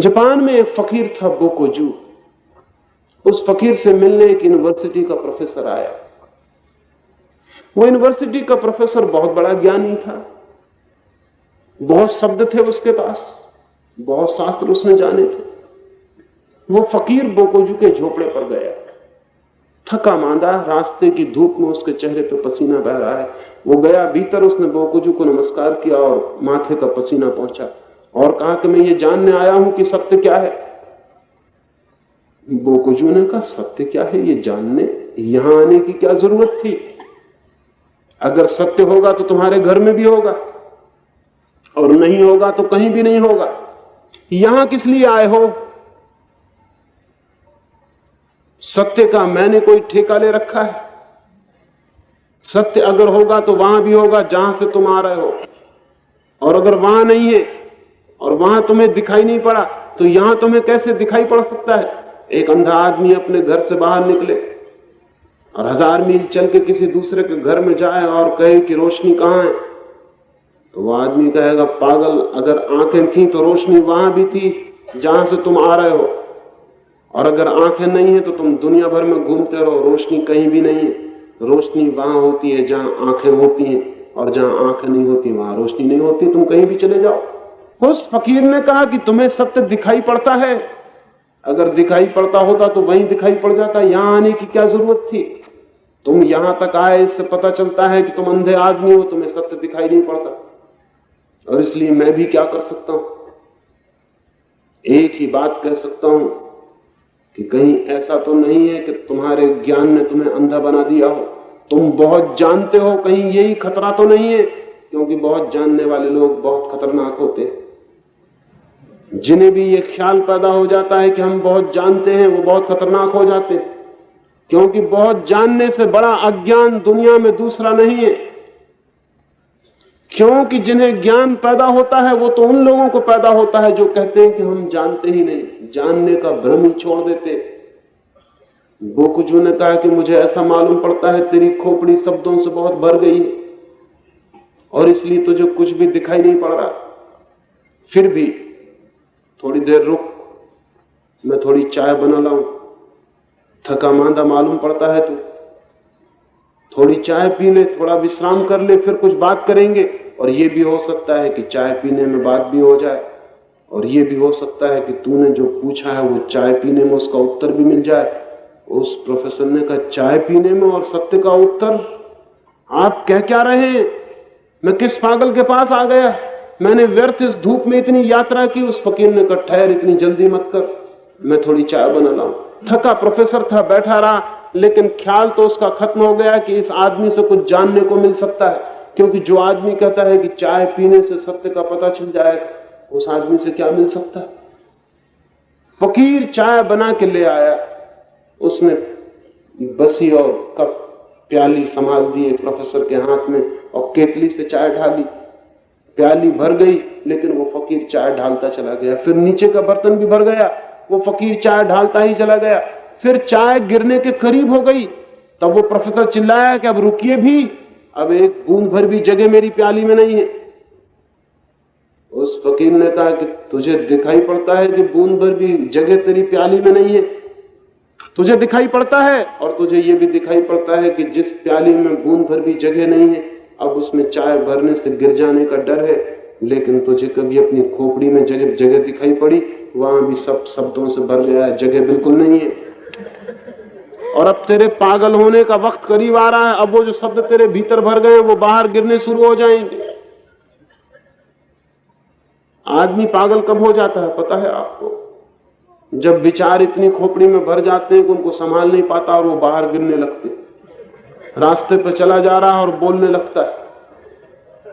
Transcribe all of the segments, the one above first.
Japan में एक फकीर था बोकोजू। उस फकीर से मिलने एक यूनिवर्सिटी का प्रोफेसर आया। वो यूनिवर्सिटी का प्रोफेसर बहुत बड़ा ज्ञानी था, बहुत शब्द थे उसके पास, बहुत शास्त्र उसने जाने थे। वो फकीर बोकोजू के झोपड़े पर गया, थका मांदा, रास्ते की धूप में उसके चेहरे पे पसीना बह रहा है। वो गया भीतर, उसने बोकोजू को नमस्कार किया और माथे का पसीना पहुंचा और कहा कि मैं ये जानने आया हूं कि सत्य क्या है। बोकोजू ने कहा, सत्य क्या है ये जानने यहां आने की क्या जरूरत थी? अगर सत्य होगा तो तुम्हारे घर में भी होगा, और नहीं होगा तो कहीं भी नहीं होगा। यहां किस लिए आए हो? सत्य का मैंने कोई ठेका ले रखा है? सत्य अगर होगा तो वहां भी होगा जहां से तुम आ रहे हो, और अगर वहां नहीं है और वहां तुम्हें दिखाई नहीं पड़ा तो यहां तुम्हें कैसे दिखाई पड़ सकता है? एक अंधा आदमी अपने घर से बाहर निकले और 1000 मील चल के किसी दूसरे के घर में जाए और कहे कि रोशनी कहां है, तो वह आदमी कहेगा, पागल, अगर आंखें थी तो रोशनी वहां भी थी जहां से तुम आ रहे हो, और अगर आंखें नहीं है तो तुम दुनिया भर में घूमते रहो, रोशनी कहीं भी नहीं है। रोशनी वहां होती है जहां आंखें होती हैं, और जहां आंखें नहीं होती वहां रोशनी नहीं होती, तुम कहीं भी चले जाओ। उस फकीर ने कहा कि तुम्हें सत्य दिखाई पड़ता है? अगर दिखाई पड़ता होता तो वहीं दिखाई पड़ जाता, यहां आने की क्या जरूरत थी? तुम यहां तक आए, इससे पता चलता है कि तुम अंधे आदमी हो, तुम्हें सत्य दिखाई नहीं पड़ता। और इसलिए मैं भी क्या कर सकता हूं? एक ही बात कह सकता हूं कि कहीं ऐसा तो नहीं है कि तुम्हारे ज्ञान ने तुम्हें अंधा बना दिया हो। तुम बहुत जानते हो, कहीं यही खतरा तो नहीं है? क्योंकि बहुत जानने वाले लोग बहुत खतरनाक होते हैं। जिन्हें भी ये ख्याल पैदा हो जाता है कि हम बहुत जानते हैं, वो बहुत खतरनाक हो जाते हैं, क्योंकि बहुत जानने से बड़ा अज्ञान दुनिया में दूसरा नहीं है। क्योंकि जिन्हें ज्ञान पैदा होता है वो तो उन लोगों को पैदा होता है जो कहते हैं कि हम जानते ही नहीं, जानने का भ्रम ही छोड़ देते। बोकोजू ने कहा कि मुझे ऐसा मालूम पड़ता है तेरी खोपड़ी शब्दों से बहुत भर गई है और इसलिए तुझे कुछ भी दिखाई नहीं पड़ रहा। फिर भी थोड़ी देर रुक, मैं थोड़ी चाय बना लाऊं, थका मांदा मालूम पड़ता है तू, थोड़ी चाय पी ले, थोड़ा विश्राम कर ले, फिर कुछ बात करेंगे। और यह भी हो सकता है कि चाय पीने में बात भी हो जाए, और यह भी हो सकता है कि तूने जो पूछा है वो चाय पीने में उसका उत्तर भी मिल जाए। उस प्रोफेसर ने कहा, चाय पीने में और सत्य का उत्तर? आप कह क्या रहे हैं? मैं किस पागल के पास आ गया? मैंने व्यर्थ इस धूप में इतनी यात्रा की। उस फकीर ने कहा, ठहर, इतनी जल्दी मत कर, मैं थोड़ी चाय बना लाऊं। थका प्रोफेसर था, बैठा रहा, लेकिन ख्याल तो उसका खत्म हो गया कि इस आदमी से कुछ जानने को मिल सकता है, क्योंकि जो आदमी कहता है कि चाय पीने से सत्य का पता चल जाएगा, उस आदमी से क्या मिल सकता है? फकीर चाय बना के ले आया। उसने बसी और कप प्याली संभाल दिए प्रोफेसर के हाथ में और केतली से चाय ढाली। प्याली भर गई, लेकिन वो फकीर चाय ढालता चला गया। फिर नीचे का बर्तन भी भर गया, वो फकीर चाय ढालता ही चला गया। फिर चाय गिरने के करीब हो गई, तब वो प्रोफेसर चिल्लाया कि अब रुकिए भी, अब एक बूंद भर भी जगह मेरी प्याली में नहीं है। उस फकीर ने कहा कि तुझे दिखाई पड़ता है कि बूंद भर भी जगह तेरी प्याली में नहीं है? तुझे दिखाई पड़ता है, और तुझे यह भी दिखाई पड़ता है कि जिस प्याली में बूंद भर भी जगह नहीं है, अब उसमें चाय भरने से गिर जाने का डर है। लेकिन तुझे कभी अपनी खोपड़ी में जगह दिखाई पड़ी? वहां भी सब शब्दों से भर गया है, जगह बिल्कुल नहीं है। और अब तेरे पागल होने का वक्त करीब आ रहा है। अब वो जो शब्द तेरे भीतर भर गए वो बाहर गिरने शुरू हो जाएंगे। आदमी पागल कब हो जाता है पता है आपको? जब विचार इतनी खोपड़ी में भर जाते हैं कि उनको संभाल नहीं पाता और वो बाहर गिरने लगते। रास्ते पर चला जा रहा है और बोलने लगता है,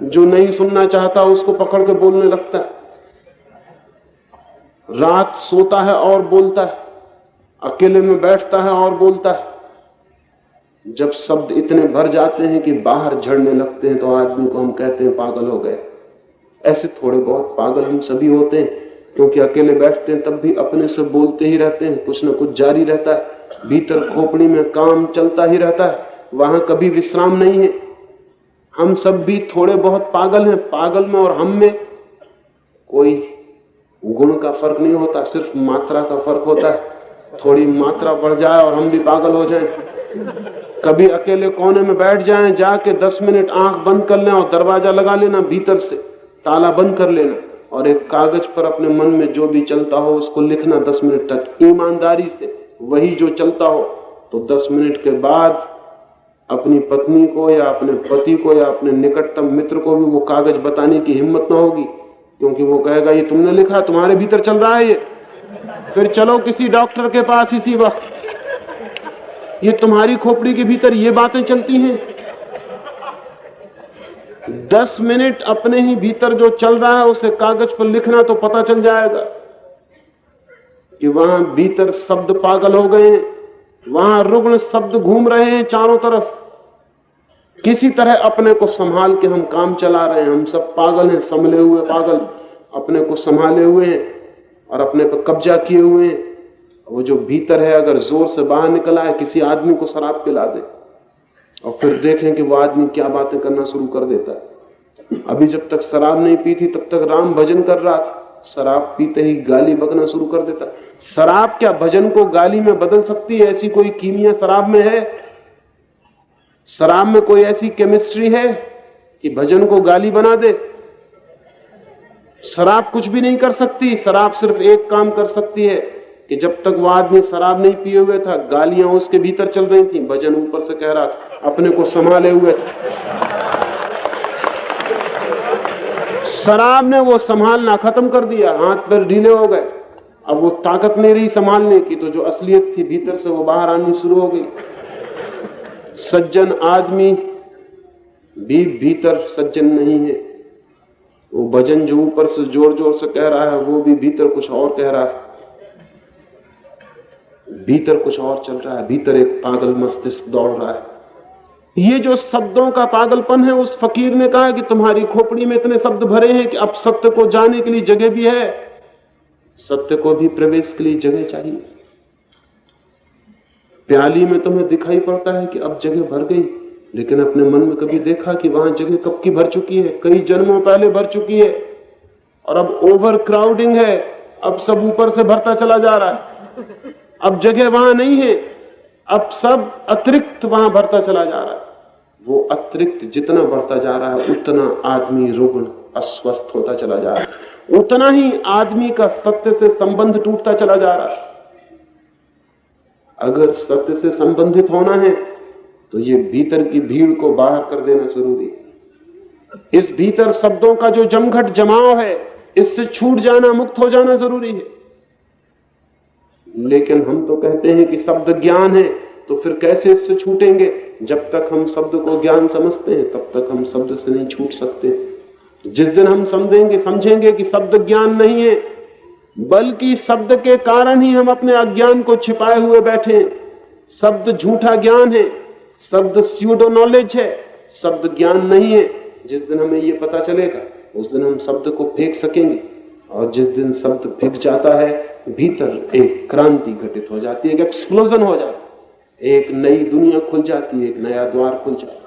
जो नहीं सुनना चाहता उसको पकड़ के बोलने लगता है। रात सोता है और बोलता है, अकेले में बैठता है और बोलता है। जब शब्द इतने भर जाते हैं कि बाहर झड़ने लगते हैं तो आदमी को हम कहते हैं पागल हो गए। ऐसे थोड़े बहुत पागल हम सभी होते हैं, क्योंकि अकेले बैठते हैं तब भी अपने से बोलते ही रहते हैं, कुछ न कुछ जारी रहता है, भीतर खोपड़ी में काम चलता ही रहता है, वहां कभी विश्राम नहीं है। हम सब भी थोड़े बहुत पागल हैं। पागल में और हम में कोई गुण का फर्क नहीं होता, सिर्फ मात्रा का फर्क होता है। थोड़ी मात्रा बढ़ जाए और हम भी पागल हो जाएं। कभी अकेले कोने में बैठ जाएं, जाके 10 मिनट आंख बंद कर लें और दरवाजा लगा लेना, भीतर से ताला बंद कर लेना, और एक कागज पर अपने मन में जो भी चलता हो उसको लिखना 10 मिनट तक ईमानदारी से, वही जो चलता हो। तो 10 मिनट के बाद अपनी पत्नी को या अपने पति को या अपने निकटतम मित्र को भी वो कागज बताने की हिम्मत ना होगी, क्योंकि वो कहेगा ये तुमने लिखा, तुम्हारे भीतर चल रहा है ये, फिर चलो किसी डॉक्टर के पास इसी वक्त, ये तुम्हारी खोपड़ी के भीतर ये बातें चलती हैं। 10 मिनट अपने ही भीतर जो चल रहा है उसे कागज पर लिखना, तो पता चल जाएगा कि वहां भीतर शब्द पागल हो गए हैं, वहां रुग्ण शब्द घूम रहे हैं चारों तरफ। किसी तरह अपने को संभाल के हम काम चला रहे हैं, हम सब पागल हैं, संभले हुए पागल, अपने को संभाले हुए हैं और अपने पर कब्जा किए हुए हैं। वो जो भीतर है अगर जोर से बाहर निकला है, किसी आदमी को शराब पिला दे और फिर देखें कि वो आदमी क्या बातें करना शुरू कर देता है। अभी जब तक शराब नहीं पी थी तब तक राम भजन कर रहा था, शराब पीते ही गाली बकना शुरू कर देता। शराब क्या भजन को गाली में बदल सकती है? ऐसी कोई कीमिया शराब में है? शराब में कोई ऐसी केमिस्ट्री है कि भजन को गाली बना दे? शराब कुछ भी नहीं कर सकती। शराब सिर्फ एक काम कर सकती है कि जब तक वो आदमी शराब नहीं पिए हुए था, गालियां उसके भीतर चल रही थी, भजन ऊपर से कह रहा था, अपने को संभाले हुए था। शराब ने वो संभालना खत्म कर दिया, हाथ पैर ढीले हो गए, अब वो ताकत नहीं रही संभालने की, तो जो असलियत थी भीतर से वो बाहर आनी शुरू हो गई। सज्जन आदमी भी भीतर सज्जन नहीं है। वो भजन जो ऊपर से जोर जोर से कह रहा है वो भी भीतर कुछ और कह रहा है, भीतर कुछ और चल रहा है, भीतर एक पागल मस्तिष्क दौड़ रहा है। ये जो शब्दों का पागलपन है, उस फकीर ने कहा कि तुम्हारी खोपड़ी में इतने शब्द भरे हैं कि अब सत्य को जाने के लिए जगह भी है, सत्य को भी प्रवेश के लिए जगह चाहिए। प्याली में तुम्हें दिखाई पड़ता है कि अब जगह भर गई, लेकिन अपने मन में कभी देखा कि वहां जगह कब की भर चुकी है? कई जन्मों पहले भर चुकी है, और अब ओवर क्राउडिंग है, अब सब ऊपर से भरता चला जा रहा है, अब जगह वहां नहीं है, अब सब अतिरिक्त वहां भरता चला जा रहा है। वो अतिरिक्त जितना बढ़ता जा रहा है उतना आदमी रुग्ण अस्वस्थ होता चला जा रहा है, उतना ही आदमी का सत्य से संबंध टूटता चला जा रहा है। अगर सत्य से संबंधित होना है तो ये भीतर की भीड़ को बाहर कर देना जरूरी है। इस भीतर शब्दों का जो जमघट जमाव है, इससे छूट जाना, मुक्त हो जाना जरूरी है। लेकिन हम तो कहते हैं कि शब्द ज्ञान है, तो फिर कैसे इससे छूटेंगे? जब तक हम शब्द को ज्ञान समझते हैं तब तक हम शब्द से नहीं छूट सकते। जिस दिन हम समझेंगे कि शब्द ज्ञान नहीं है, बल्कि शब्द के कारण ही हम अपने अज्ञान को छिपाए हुए बैठे हैं, शब्द झूठा ज्ञान है, शब्द स्यूडो नॉलेज है, शब्द ज्ञान नहीं है, जिस दिन हमें ये पता चलेगा उस दिन हम शब्द को फेंक सकेंगे। और जिस दिन शब्द फेंक जाता है, भीतर एक क्रांति घटित हो जाती है, एक एक्सप्लोजन हो जाता है, एक नई दुनिया खुल जाती है, एक नया द्वार खुल जाता है।